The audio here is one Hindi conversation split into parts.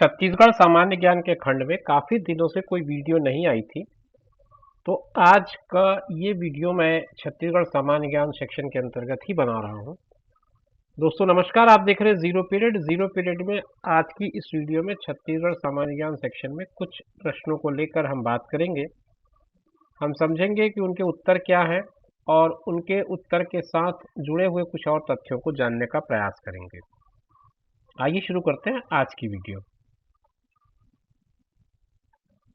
छत्तीसगढ़ सामान्य ज्ञान के खंड में काफ़ी दिनों से कोई वीडियो नहीं आई थी। तो आज का ये वीडियो मैं छत्तीसगढ़ सामान्य ज्ञान सेक्शन के अंतर्गत ही बना रहा हूँ। दोस्तों नमस्कार, आप देख रहे हैं ज़ीरो पीरियड में आज की इस वीडियो में छत्तीसगढ़ सामान्य ज्ञान सेक्शन में कुछ प्रश्नों को लेकर हम बात करेंगे। हम समझेंगे कि उनके उत्तर क्या हैं और उनके उत्तर के साथ जुड़े हुए कुछ और तथ्यों को जानने का प्रयास करेंगे। आइए शुरू करते हैं आज की वीडियो।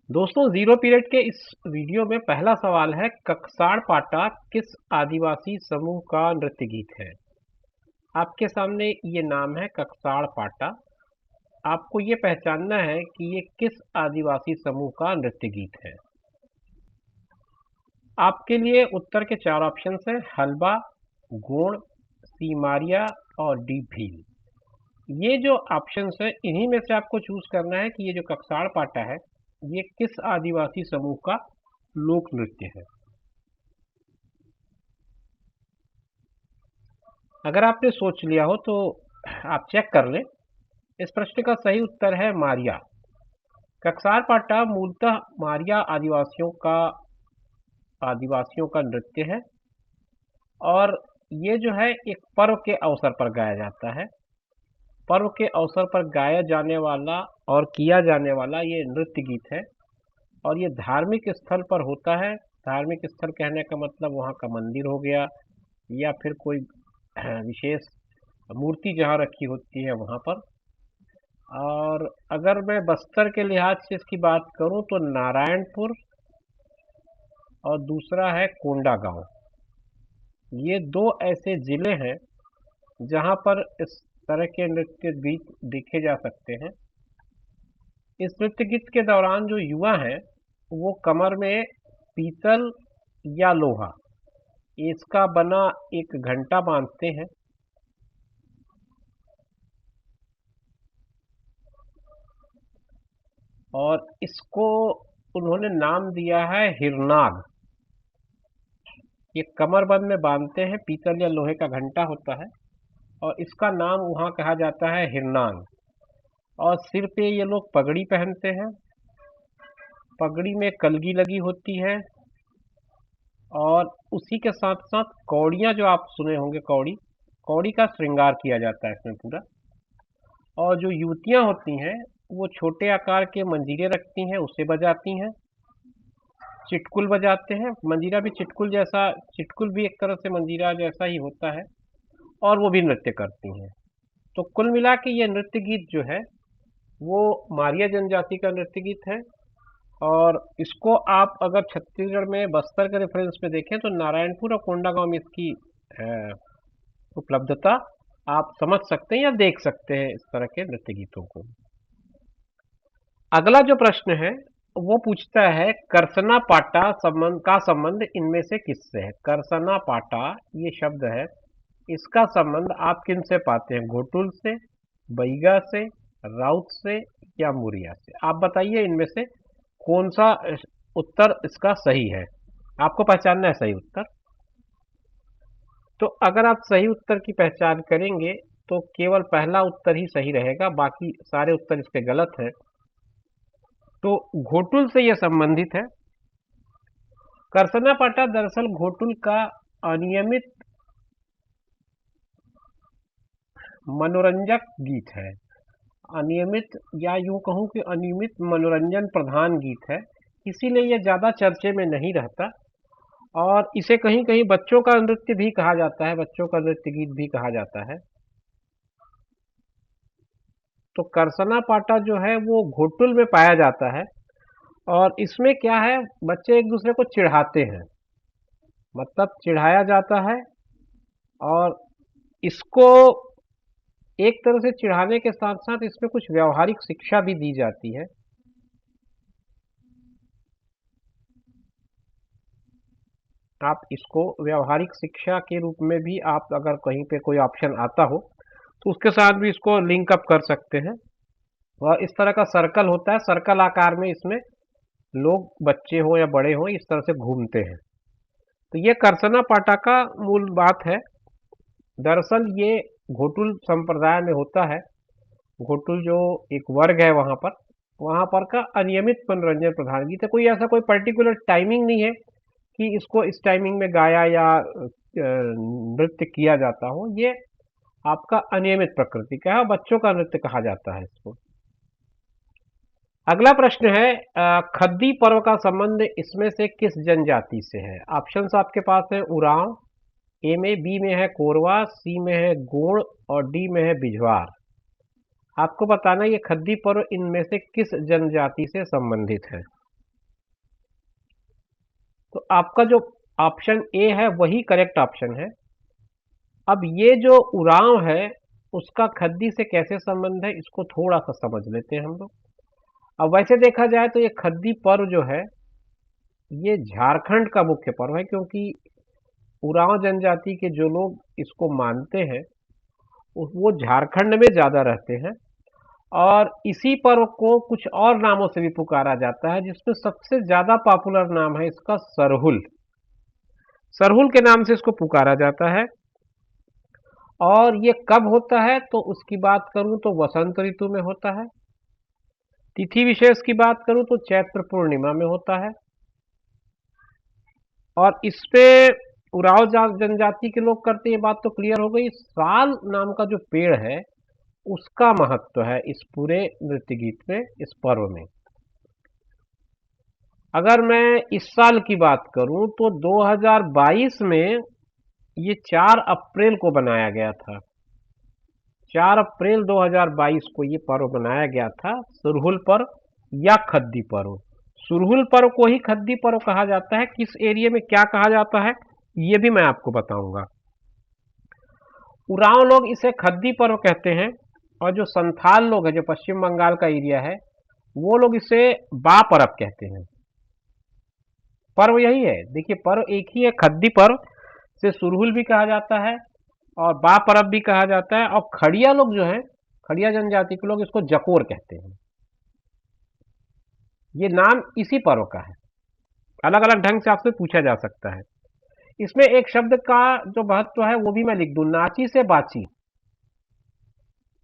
दोस्तों ज़ीरो पीरियड के इस वीडियो में पहला सवाल है, ककसाड़ पाटा किस आदिवासी समूह का नृत्य गीत है। आपके सामने ये नाम है ककसाड़ पाटा। आपको ये पहचानना है कि ये किस आदिवासी समूह का नृत्य गीत है। आपके लिए उत्तर के चार ऑप्शन हैं, हलबा, गोंड, सीमारिया और डी भील। ये जो ऑप्शन है इन्हीं में से आपको चूज करना है कि ये जो ककसाड़ पाटा है ये किस आदिवासी समूह का लोक नृत्य है। अगर आपने सोच लिया हो तो आप चेक कर लें। इस प्रश्न का सही उत्तर है मारिया। ककसाड़ पाटा मूलतः मारिया आदिवासियों का नृत्य है और ये जो है एक पर्व के अवसर पर गाया जाता है। पर्व के अवसर पर गाया जाने वाला और किया जाने वाला ये नृत्य गीत है और ये धार्मिक स्थल पर होता है। धार्मिक स्थल कहने का मतलब वहाँ का मंदिर हो गया या फिर कोई विशेष मूर्ति जहाँ रखी होती है वहाँ पर। और अगर मैं बस्तर के लिहाज से इसकी बात करूँ तो नारायणपुर और दूसरा है कोंडागांव। ये दो ऐसे ज़िले हैं जहाँ पर इस तरह के नृत्य गीत देखे जा सकते हैं। इस नृत्य गीत के दौरान जो युवा हैं वो कमर में पीतल या लोहा इसका बना एक घंटा बांधते हैं और इसको उन्होंने नाम दिया है हिरनाग। ये कमरबंद में बांधते हैं, पीतल या लोहे का घंटा होता है और इसका नाम वहाँ कहा जाता है हिरनाग। और सिर पे ये लोग पगड़ी पहनते हैं, पगड़ी में कलगी लगी होती है और उसी के साथ साथ कौड़ियाँ जो आप सुने होंगे, कौड़ी का श्रृंगार किया जाता है इसमें पूरा। और जो युवतियाँ होती हैं वो छोटे आकार के मंजीरे रखती हैं, उसे बजाती हैं। चिटकुल बजाते हैं, मंजीरा भी चिटकुल भी एक तरह से मंजीरा जैसा ही होता है और वो भी नृत्य करती हैं। तो कुल मिला के ये नृत्य गीत जो है वो मारिया जनजाति का नृत्य गीत है और इसको आप अगर छत्तीसगढ़ में बस्तर के रेफरेंस में देखें तो नारायणपुर और कोंडागांव में इसकी उपलब्धता आप समझ सकते हैं या देख सकते हैं इस तरह के नृत्य गीतों को। अगला जो प्रश्न है वो पूछता है, करसना पाटा संबंध इनमें से किससे है। करसना पाटा ये शब्द है, इसका संबंध आप किन से पाते हैं, घोटुल से, बैगा से, राउत से या मुरिया से। आप बताइए इनमें से कौन सा उत्तर इसका सही है। आपको पहचानना है सही उत्तर। तो अगर आप सही उत्तर की पहचान करेंगे तो केवल पहला उत्तर ही सही रहेगा, बाकी सारे उत्तर इसके गलत हैं। तो घोटुल से यह संबंधित है। करसना पाटा दरअसल घोटुल का अनियमित मनोरंजक गीत है। अनियमित या यूं कहूं कि अनियमित मनोरंजन प्रधान गीत है, इसीलिए यह ज़्यादा चर्चे में नहीं रहता और इसे कहीं कहीं बच्चों का नृत्य भी कहा जाता है, बच्चों का नृत्य गीत भी कहा जाता है। तो करसना पाटा जो है वो घोटुल में पाया जाता है और इसमें क्या है, बच्चे एक दूसरे को चिढ़ाते हैं, मतलब चिढ़ाया जाता है और इसको एक तरह से चिढ़ाने के साथ साथ इसमें कुछ व्यावहारिक शिक्षा भी दी जाती है। आप इसको व्यावहारिक शिक्षा के रूप में भी आप अगर कहीं पे कोई ऑप्शन आता हो तो उसके साथ भी इसको लिंक अप कर सकते हैं। और इस तरह का सर्कल होता है, सर्कल आकार में इसमें लोग बच्चे हो या बड़े हो इस तरह से घूमते हैं। तो ये करसना पाटा का मूल बात है। दरअसल ये घोटुल संप्रदाय में होता है घोटुल जो एक वर्ग है वहाँ पर का अनियमित मनोरंजन प्रधान गीत है। कोई ऐसा कोई पर्टिकुलर टाइमिंग नहीं है कि इसको इस टाइमिंग में गाया या नृत्य किया जाता हो। ये आपका अनियमित प्रकृति का है और बच्चों का नृत्य कहा जाता है इसको। अगला प्रश्न है खद्दी पर्व का संबंध इसमें से किस जनजाति से है? ऑप्शंस आपके पास है उरांव, ए में, बी में है कोरवा, सी में है गोंड और डी में है बिझवार। आपको बताना ये खद्दी पर्व इनमें से किस जनजाति से संबंधित है। तो आपका जो ऑप्शन ए है वही करेक्ट ऑप्शन है। अब ये जो उरांव है उसका खद्दी से कैसे संबंध है इसको थोड़ा सा समझ लेते हैं हम लोग। अब वैसे देखा जाए तो ये खद्दी पर्व जो है ये झारखंड का मुख्य पर्व है, क्योंकि उरांव जनजाति के जो लोग इसको मानते हैं वो झारखंड में ज़्यादा रहते हैं और इसी पर्व को कुछ और नामों से भी पुकारा जाता है, जिसमें सबसे ज़्यादा पॉपुलर नाम है इसका सरहुल। सरहुल के नाम से इसको पुकारा जाता है। और ये कब होता है तो उसकी बात करूं तो वसंत ऋतु में होता है। तिथि विशेष की बात करूं तो चैत्र पूर्णिमा में होता है। और इस पे उरांव जनजाति के लोग करते हैं, ये बात तो क्लियर हो गई। साल नाम का जो पेड़ है उसका महत्व है इस पूरे नृत्य गीत में, इस पर्व में। अगर मैं इस साल की बात करूं तो 2022 में ये 4 अप्रैल को बनाया गया था। 4 अप्रैल 2022 को ये पर्व बनाया गया था, सुरहुल पर्व या खद्दी पर्व। सुरहुल पर्व को ही खद्दी पर्व कहा जाता है। किस एरिया में क्या कहा जाता है ये भी मैं आपको बताऊंगा। उरांव लोग इसे खद्दी पर्व कहते हैं और जो संथाल लोग हैं, जो पश्चिम बंगाल का एरिया है, वो लोग इसे बा पर्व कहते हैं। पर्व यही है, देखिए पर्व एक ही है। खद्दी पर्व से सुरहुल भी कहा जाता है और बा पर्व भी कहा जाता है। और खड़िया लोग जो हैं, खड़िया जनजाति के लोग इसको जकोर कहते हैं। ये नाम इसी पर्व का है, अलग अलग ढंग से आपसे पूछा जा सकता है। इसमें एक शब्द का जो महत्व है वो भी मैं लिख दूं, नाची से बाची।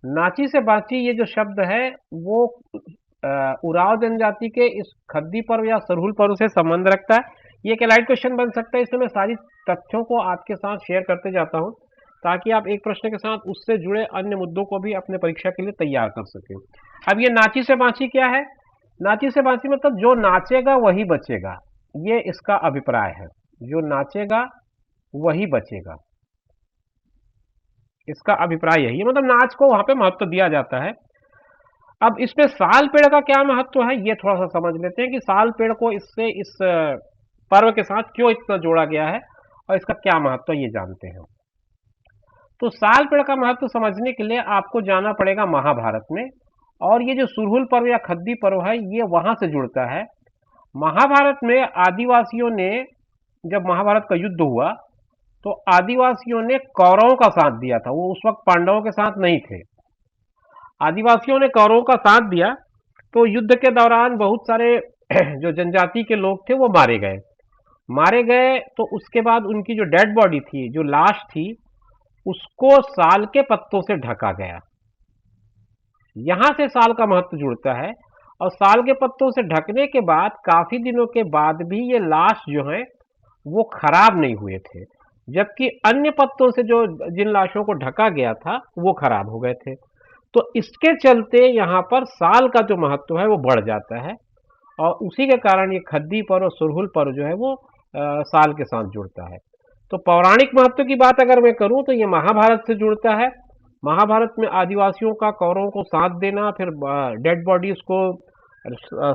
नाची से बाची ये जो शब्द है वो उरांव जनजाति के इस खद्दी पर्व या सरहुल पर्व से संबंध रखता है। ये एक लाइट क्वेश्चन बन सकता है। इसमें मैं सारी तथ्यों को आपके साथ शेयर करते जाता हूं ताकि आप एक प्रश्न के साथ उससे जुड़े अन्य मुद्दों को भी अपने परीक्षा के लिए तैयार कर सकें। अब ये नाची से बाची क्या है? नाची से बाची मतलब जो नाचेगा वही बचेगा, ये इसका अभिप्राय है। जो नाचेगा वही बचेगा, इसका अभिप्राय यही है। मतलब नाच को वहां पे महत्व दिया जाता है। अब इसमें साल पेड़ का क्या महत्व है ये थोड़ा सा समझ लेते हैं कि साल पेड़ को इससे इस पर्व के साथ क्यों इतना जोड़ा गया है और इसका क्या महत्व ये जानते हैं। तो साल पेड़ का महत्व समझने के लिए आपको जाना पड़ेगा महाभारत में। और ये जो सुरहुल पर्व या खद्दी पर्व है ये वहां से जुड़ता है। महाभारत में आदिवासियों ने, जब महाभारत का युद्ध हुआ तो आदिवासियों ने कौरवों का साथ दिया था। वो उस वक्त पांडवों के साथ नहीं थे। आदिवासियों ने कौरवों का साथ दिया तो युद्ध के दौरान बहुत सारे जो जनजाति के लोग थे वो मारे गए। तो उसके बाद उनकी जो डेड बॉडी थी, जो लाश थी, उसको साल के पत्तों से ढका गया। यहां से साल का महत्व जुड़ता है। और साल के पत्तों से ढकने के बाद काफी दिनों के बाद भी ये लाश जो है वो खराब नहीं हुए थे, जबकि अन्य पत्तों से जो जिन लाशों को ढका गया था वो खराब हो गए थे। तो इसके चलते यहाँ पर साल का जो महत्व है वो बढ़ जाता है और उसी के कारण ये खद्दी पर्व और सुरहुल पर्व जो है वो साल के साथ जुड़ता है। तो पौराणिक महत्व की बात अगर मैं करूं तो ये महाभारत से जुड़ता है। महाभारत में आदिवासियों का कौरवों को साथ देना, फिर डेड बॉडीज को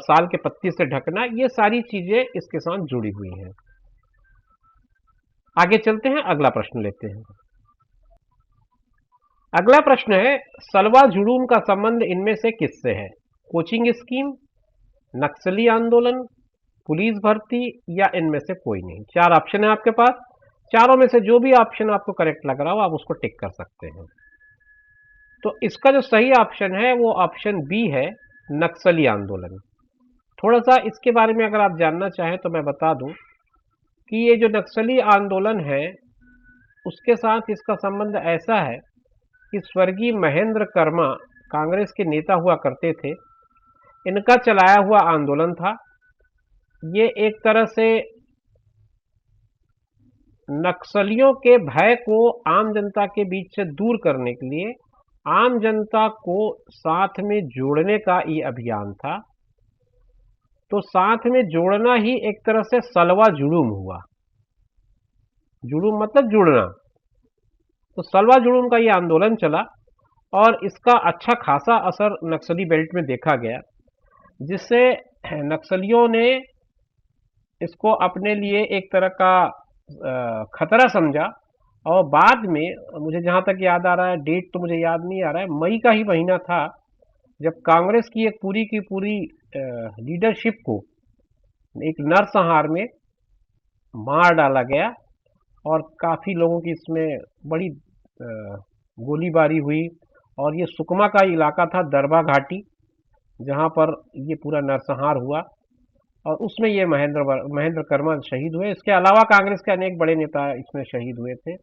साल के पत्ती से ढकना, ये सारी चीजें इसके साथ जुड़ी हुई हैं। आगे चलते हैं, अगला प्रश्न लेते हैं। अगला प्रश्न है सलवा जुलूम का संबंध इनमें से किससे है? कोचिंग स्कीम, नक्सली आंदोलन, पुलिस भर्ती या इनमें से कोई नहीं। 4 ऑप्शन है आपके पास। चारों में से जो भी ऑप्शन आपको करेक्ट लग रहा हो आप उसको टिक कर सकते हैं। तो इसका जो सही ऑप्शन है वो ऑप्शन बी है, नक्सली आंदोलन। थोड़ा सा इसके बारे में अगर आप जानना चाहें तो मैं बता दूं कि ये जो नक्सली आंदोलन है उसके साथ इसका संबंध ऐसा है कि स्वर्गीय महेंद्र कर्मा कांग्रेस के नेता हुआ करते थे, इनका चलाया हुआ आंदोलन था। ये एक तरह से नक्सलियों के भय को आम जनता के बीच से दूर करने के लिए आम जनता को साथ में जोड़ने का ये अभियान था। तो साथ में जोड़ना ही एक तरह से सलवा जुलूम हुआ। जुलूम मतलब जुड़ना। तो सलवा जुलूम का ये आंदोलन चला और इसका अच्छा खासा असर नक्सली बेल्ट में देखा गया, जिससे नक्सलियों ने इसको अपने लिए एक तरह का खतरा समझा। और बाद में मुझे जहाँ तक याद आ रहा है, डेट तो मुझे याद नहीं आ रहा है, मई का ही महीना था जब कांग्रेस की एक पूरी की पूरी लीडरशिप को एक नरसंहार में मार डाला गया और काफ़ी लोगों की इसमें बड़ी गोलीबारी हुई। और ये सुकमा का इलाका था, दरबा घाटी, जहाँ पर ये पूरा नरसंहार हुआ और उसमें ये महेंद्र कर्मा शहीद हुए। इसके अलावा कांग्रेस के अनेक बड़े नेता इसमें शहीद हुए थे।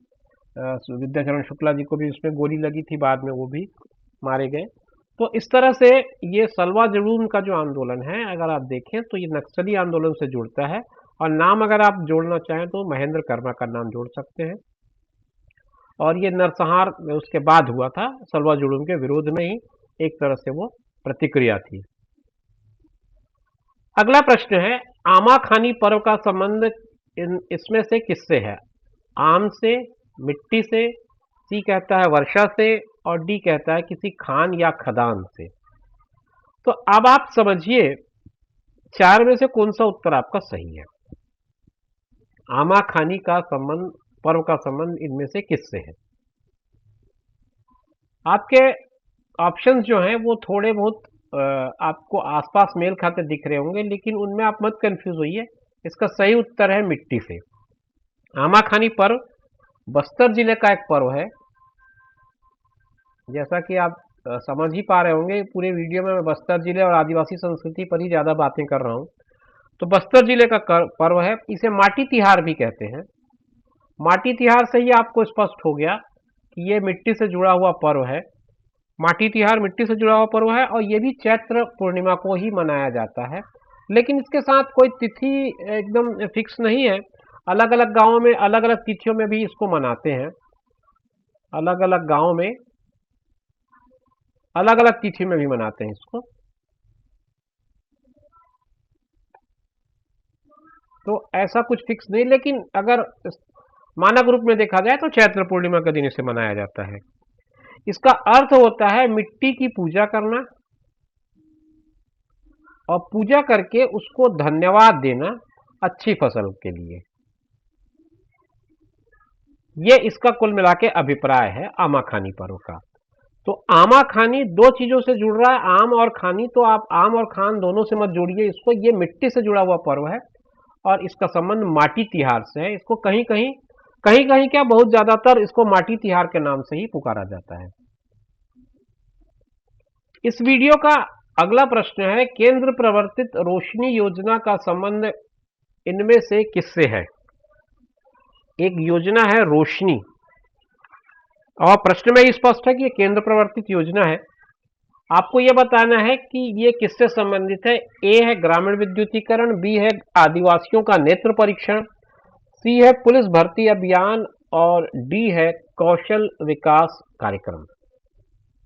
विद्याचरण शुक्ला जी को भी इसमें गोली लगी थी, बाद में वो भी मारे गए। तो इस तरह से ये सलवा जुलूम का जो आंदोलन है, अगर आप देखें तो ये नक्सली आंदोलन से जुड़ता है। और नाम अगर आप जोड़ना चाहें तो महेंद्र कर्मा का नाम जोड़ सकते हैं। और ये नरसंहार उसके बाद हुआ था, सलवा जुलूम के विरोध में ही एक तरह से वो प्रतिक्रिया थी। अगला प्रश्न है, आमा खानी पर्व का संबंध इसमें से किससे है? आम से, मिट्टी से, सी कहता है वर्षा से और डी कहता है किसी खान या खदान से। तो अब आप समझिए चार में से कौन सा उत्तर आपका सही है। आमा खानी का संबंध, पर्व का संबंध इनमें से किससे है? आपके ऑप्शंस जो हैं वो थोड़े बहुत आपको आसपास मेल खाते दिख रहे होंगे, लेकिन उनमें आप मत कंफ्यूज होइए। इसका सही उत्तर है मिट्टी से। आमा खानी पर्व बस्तर जिले का एक पर्व है। जैसा कि आप समझ ही पा रहे होंगे, पूरे वीडियो में मैं बस्तर जिले और आदिवासी संस्कृति पर ही ज़्यादा बातें कर रहा हूँ। तो बस्तर जिले का पर्व है, इसे माटी तिहार भी कहते हैं। माटी तिहार से ही आपको स्पष्ट हो गया कि ये मिट्टी से जुड़ा हुआ पर्व है। माटी तिहार मिट्टी से जुड़ा हुआ पर्व है और ये भी चैत्र पूर्णिमा को ही मनाया जाता है। लेकिन इसके साथ कोई तिथि एकदम फिक्स नहीं है। अलग अलग गाँवों में अलग अलग तिथियों में भी इसको मनाते हैं। अलग अलग गाँव में अलग अलग तिथि में भी मनाते हैं इसको। तो ऐसा कुछ फिक्स नहीं, लेकिन अगर मानक रूप में देखा जाए तो चैत्र पूर्णिमा के दिन इसे मनाया जाता है। इसका अर्थ होता है मिट्टी की पूजा करना और पूजा करके उसको धन्यवाद देना अच्छी फसल के लिए। ये इसका कुल मिला के अभिप्राय है आमा खानी पर्व का। तो आमा खानी दो चीजों से जुड़ रहा है, आम और खानी। तो आप आम और खान दोनों से मत जोड़िए इसको। ये मिट्टी से जुड़ा हुआ पर्व है और इसका संबंध माटी तिहार से है। इसको कहीं कहीं क्या, बहुत ज्यादातर इसको माटी तिहार के नाम से ही पुकारा जाता है। इस वीडियो का अगला प्रश्न है, केंद्र प्रवर्तित रोशनी योजना का संबंध इनमें से किससे है? एक योजना है रोशनी और प्रश्न में स्पष्ट है कि ये केंद्र प्रवर्तित योजना है। आपको यह बताना है कि ये किससे संबंधित है। ए है ग्रामीण विद्युतीकरण, बी है आदिवासियों का नेत्र परीक्षण, सी है पुलिस भर्ती अभियान और डी है कौशल विकास कार्यक्रम।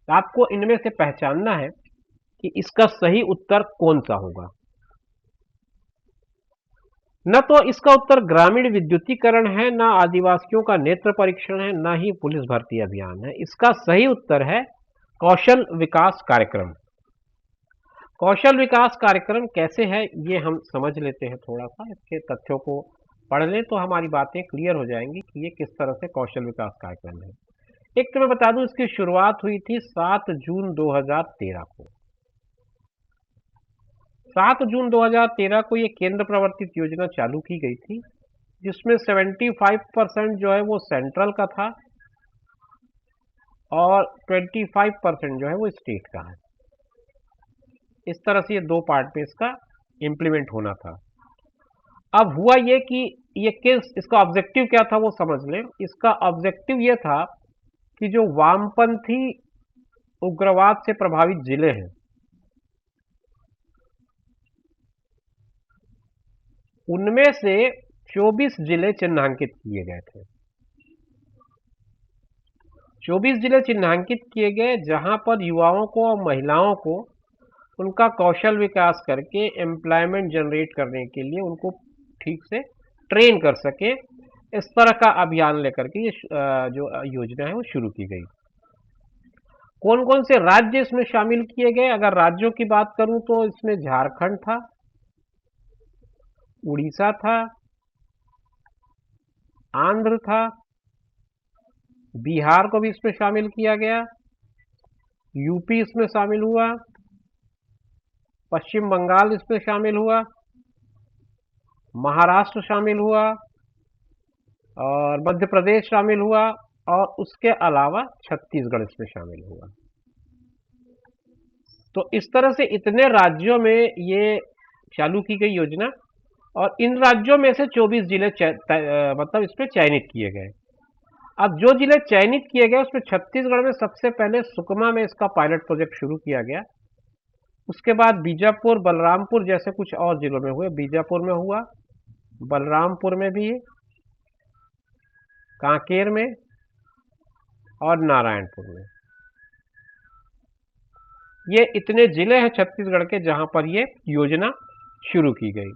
आपको इनमें से पहचानना है कि इसका सही उत्तर कौन सा होगा। न तो इसका उत्तर ग्रामीण विद्युतीकरण है, न आदिवासियों का नेत्र परीक्षण है, न ही पुलिस भर्ती अभियान है। इसका सही उत्तर है कौशल विकास कार्यक्रम। कौशल विकास कार्यक्रम कैसे है ये हम समझ लेते हैं। थोड़ा सा इसके तथ्यों को पढ़ लें तो हमारी बातें क्लियर हो जाएंगी कि ये किस तरह से कौशल विकास कार्यक्रम है। एक तो मैं बता दूं, इसकी शुरुआत हुई थी 7 जून 2013 को। 7 जून 2013 को ये केंद्र प्रवर्तित योजना चालू की गई थी, जिसमें 75% जो है वो सेंट्रल का था और 25% जो है वो स्टेट का है। इस तरह से ये दो पार्ट में इसका इम्प्लीमेंट होना था। अब हुआ ये कि इसका ऑब्जेक्टिव क्या था वो समझ लें। इसका ऑब्जेक्टिव ये था कि जो वामपंथी उग्रवाद से प्रभावित जिले हैं, उनमें से 24 जिले चिन्हांकित किए गए थे। 24 जिले चिन्हांकित किए गए जहां पर युवाओं को और महिलाओं को उनका कौशल विकास करके एम्प्लॉयमेंट जनरेट करने के लिए उनको ठीक से ट्रेन कर सके, इस तरह का अभियान लेकर के ये जो योजना है वो शुरू की गई। कौन कौन से राज्य इसमें शामिल किए गए? अगर राज्यों की बात करूं तो इसमें झारखंड था, उड़ीसा था, आंध्र था, बिहार को भी इसमें शामिल किया गया, यूपी इसमें शामिल हुआ, पश्चिम बंगाल इसमें शामिल हुआ, महाराष्ट्र शामिल हुआ और मध्य प्रदेश शामिल हुआ और उसके अलावा छत्तीसगढ़ इसमें शामिल हुआ। तो इस तरह से इतने राज्यों में ये चालू की गई योजना और इन राज्यों में से 24 जिले मतलब इसमें चयनित किए गए। अब जो जिले चयनित किए गए उसमें छत्तीसगढ़ में सबसे पहले सुकमा में इसका पायलट प्रोजेक्ट शुरू किया गया। उसके बाद बीजापुर, बलरामपुर जैसे कुछ और जिलों में हुए। बीजापुर में हुआ, बलरामपुर में भी, कांकेर में और नारायणपुर में। ये इतने जिले हैं छत्तीसगढ़ के जहां पर ये योजना शुरू की गई।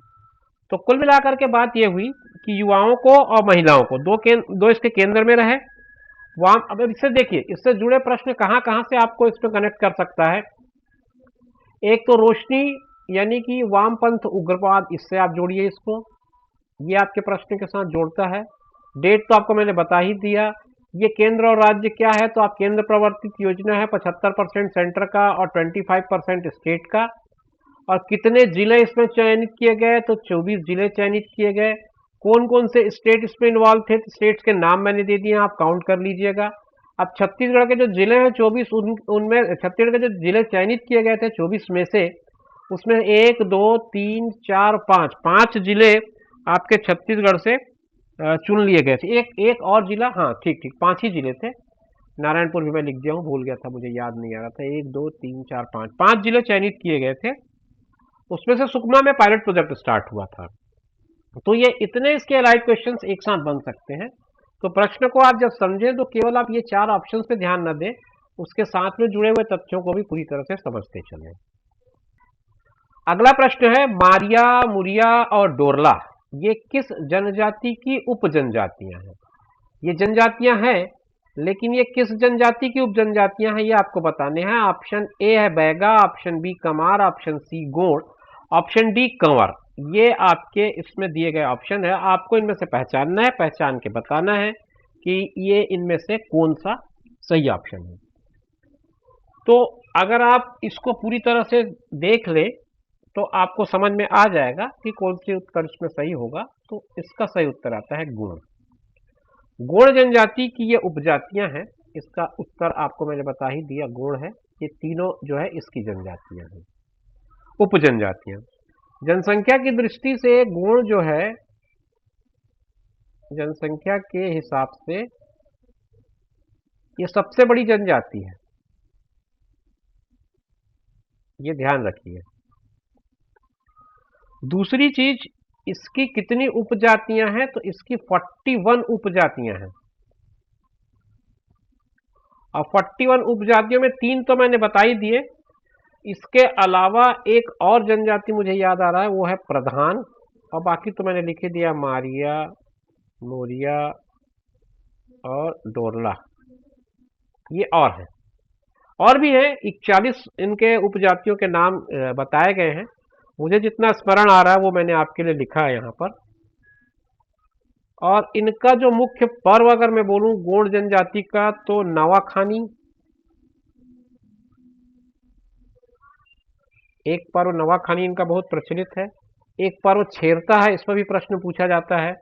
तो कुल मिलाकर के बात ये हुई कि युवाओं को और महिलाओं को दो इसके केंद्र में रहे। अब इससे देखिए, इससे जुड़े प्रश्न कहां कहां से आपको इसमें कनेक्ट कर सकता है। एक तो रोशनी यानी कि वामपंथ उग्रवाद, इससे आप जोड़िए इसको, ये आपके प्रश्न के साथ जोड़ता है। डेट तो आपको मैंने बता ही दिया। ये केंद्र और राज्य क्या है, तो आप केंद्र प्रवर्तित योजना है, 75% सेंटर का और 25% स्टेट का। और कितने जिले इसमें चयनित किए गए, तो 24 जिले चयनित किए गए। कौन कौन से स्टेट इसमें इन्वॉल्व थे, स्टेट्स के नाम मैंने दे दिए, आप काउंट कर लीजिएगा। अब छत्तीसगढ़ के जो जिले हैं 24, उनमें छत्तीसगढ़ के जो जिले चयनित किए गए थे 24 में से, उसमें 1 2 3 4 5 जिले आपके छत्तीसगढ़ से चुन लिए गए थे। एक और जिला, हाँ ठीक 5 ही जिले थे। नारायणपुर भी मैं लिख दिया हूँ, भूल गया था, मुझे याद नहीं आ रहा था। 1 2 3 4 5 जिले चयनित किए गए थे। उसमें से सुकमा में पायलट प्रोजेक्ट स्टार्ट हुआ था। तो ये इतने इसके अलाइड क्वेश्चंस एक साथ बन सकते हैं। तो प्रश्न को आप जब समझें तो केवल आप ये 4 ऑप्शंस पे ध्यान न दें, उसके साथ में जुड़े हुए तथ्यों को भी पूरी तरह से समझते चलें। अगला प्रश्न है, मारिया, मुरिया और डोरला ये किस जनजाति की उप जनजातियां हैं? ये जनजातियां हैं, लेकिन ये किस जनजाति की उप जनजातियां हैं ये आपको बताने हैं। ऑप्शन ए है Baiga, option B Kamar, option C Gond, option D Kanwar. ये आपके इसमें दिए गए ऑप्शन है। आपको इनमें से पहचानना है, पहचान के बताना है कि ये इनमें से कौन सा सही ऑप्शन है। तो अगर आप इसको पूरी तरह से देख ले तो आपको समझ में आ जाएगा कि कौन सी उत्तर इसमें सही होगा। तो इसका सही उत्तर आता है गोंड। गोंड जनजाति की ये उपजातियां हैं। इसका उत्तर आपको मैंने बता ही दिया, गोंड है। ये तीनों जो है इसकी जनजातियां हैं, उप जनजातियां। जनसंख्या की दृष्टि से गोंड जो है, जनसंख्या के हिसाब से ये सबसे बड़ी जनजाति है, ये ध्यान रखिए। दूसरी चीज, इसकी कितनी उपजातियां हैं, तो इसकी 41 उपजातियां हैं। और 41 उपजातियों में 3 तो मैंने बता ही दिए। इसके अलावा एक और जनजाति मुझे याद आ रहा है, वो है प्रधान। और बाकी तो मैंने लिख ही दिया, मारिया, मोरिया और डोरला, ये और है। और भी है 41 इनके उपजातियों के नाम बताए गए हैं। मुझे जितना स्मरण आ रहा है वो मैंने आपके लिए लिखा है यहाँ पर। और इनका जो मुख्य पर्व अगर मैं बोलूं गोंड जनजाति का, तो नवाखानी एक पर्व, नवाखानी इनका बहुत प्रचलित है। एक पर्व छेरता है, इस पर भी प्रश्न पूछा जाता है।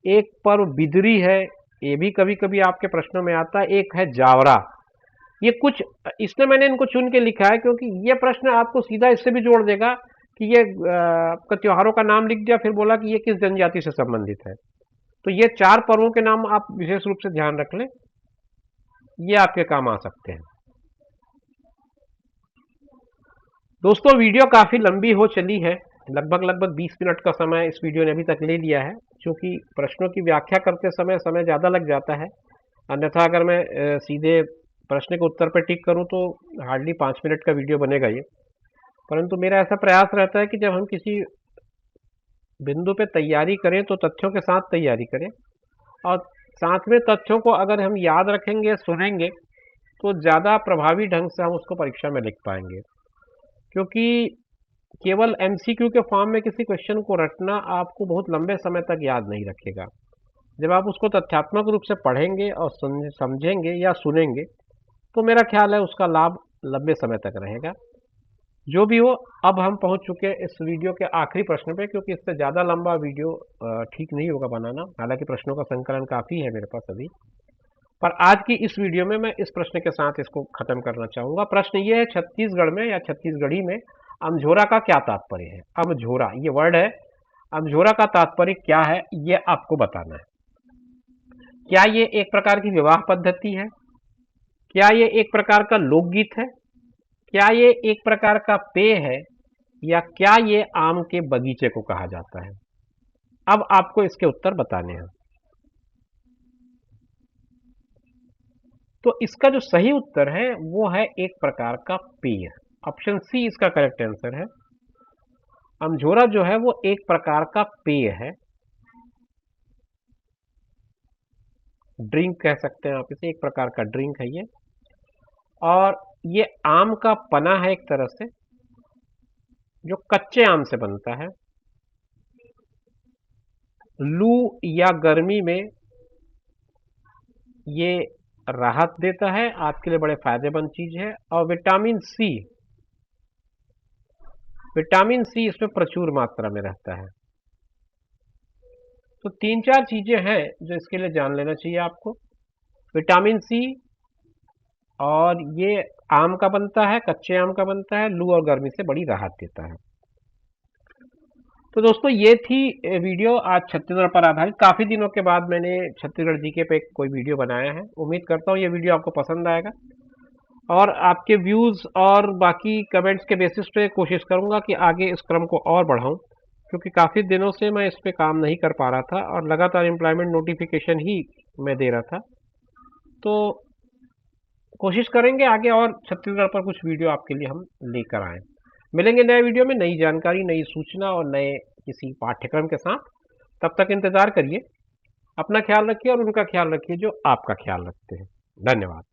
एक पर्व बिदरी है, ये भी कभी कभी आपके प्रश्नों में आता है। एक है जावरा। ये कुछ, इसलिए मैंने इनको चुन के लिखा है क्योंकि ये प्रश्न आपको सीधा इससे भी जोड़ देगा कि ये आपका त्योहारों का नाम लिख दिया, फिर बोला कि ये किस जनजाति से संबंधित है। तो ये 4 पर्वों के नाम आप विशेष रूप से ध्यान रख लें, ये आपके काम आ सकते हैं। दोस्तों वीडियो काफ़ी लंबी हो चली है, लगभग 20 मिनट का समय इस वीडियो ने अभी तक ले लिया है, क्योंकि प्रश्नों की व्याख्या करते समय समय ज़्यादा लग जाता है। अन्यथा अगर मैं सीधे प्रश्न के उत्तर पर टिक करूं तो हार्डली 5 मिनट का वीडियो बनेगा ये। परंतु मेरा ऐसा प्रयास रहता है कि जब हम किसी बिंदु पे तैयारी करें तो तथ्यों के साथ तैयारी करें, और साथ में तथ्यों को अगर हम याद रखेंगे, सुनेंगे, तो ज़्यादा प्रभावी ढंग से हम उसको परीक्षा में लिख पाएंगे। क्योंकि केवल एमसीक्यू के फॉर्म में किसी क्वेश्चन को रटना आपको बहुत लंबे समय तक याद नहीं रखेगा। जब आप उसको तथ्यात्मक रूप से पढ़ेंगे और समझेंगे या सुनेंगे, तो मेरा ख्याल है उसका लाभ लंबे समय तक रहेगा। जो भी हो, अब हम पहुंच चुके हैं इस वीडियो के आखिरी प्रश्न पे, क्योंकि इससे ज़्यादा लंबा वीडियो ठीक नहीं होगा बनाना। हालांकि प्रश्नों का संकलन काफ़ी है मेरे पास अभी, पर आज की इस वीडियो में मैं इस प्रश्न के साथ इसको खत्म करना चाहूँगा। प्रश्न ये है, छत्तीसगढ़ में या छत्तीसगढ़ी में अमझोरा का क्या तात्पर्य है? अमझोरा ये वर्ड है, अमझोरा का तात्पर्य क्या है ये आपको बताना है। क्या ये एक प्रकार की विवाह पद्धति है? क्या ये एक प्रकार का लोकगीत है? क्या ये एक प्रकार का पेय है? या क्या ये आम के बगीचे को कहा जाता है? अब आपको इसके उत्तर बताने हैं। तो इसका जो सही उत्तर है वो है एक प्रकार का पेय। ऑप्शन सी इसका करेक्ट आंसर है। अमझोरा जो है वो एक प्रकार का पेय है, ड्रिंक कह सकते हैं आप इसे, एक प्रकार का ड्रिंक है ये। और ये आम का पना है एक तरह से, जो कच्चे आम से बनता है। लू या गर्मी में ये राहत देता है, आपके लिए बड़े फायदेमंद चीज है। और विटामिन सी इसमें प्रचुर मात्रा में रहता है। तो 3-4 चीजें हैं जो इसके लिए जान लेना चाहिए आपको। विटामिन सी, और ये आम का बनता है, कच्चे आम का बनता है, लू और गर्मी से बड़ी राहत देता है। तो दोस्तों ये थी वीडियो आज छत्तीसगढ़ पर आधारित। काफ़ी दिनों के बाद मैंने छत्तीसगढ़ जीके पे कोई वीडियो बनाया है। उम्मीद करता हूँ ये वीडियो आपको पसंद आएगा, और आपके व्यूज़ और बाकी कमेंट्स के बेसिस पे कोशिश करूँगा कि आगे इस क्रम को और बढ़ाऊँ, क्योंकि काफ़ी दिनों से मैं इस पे काम नहीं कर पा रहा था और लगातार एम्प्लॉयमेंट नोटिफिकेशन ही मैं दे रहा था। तो कोशिश करेंगे आगे और छत्तीसगढ़ पर कुछ वीडियो आपके लिए हम लेकर आएँ। मिलेंगे नए वीडियो में नई जानकारी, नई सूचना और नए किसी पाठ्यक्रम के साथ। तब तक इंतज़ार करिए। अपना ख्याल रखिए और उनका ख्याल रखिए जो आपका ख्याल रखते हैं। धन्यवाद।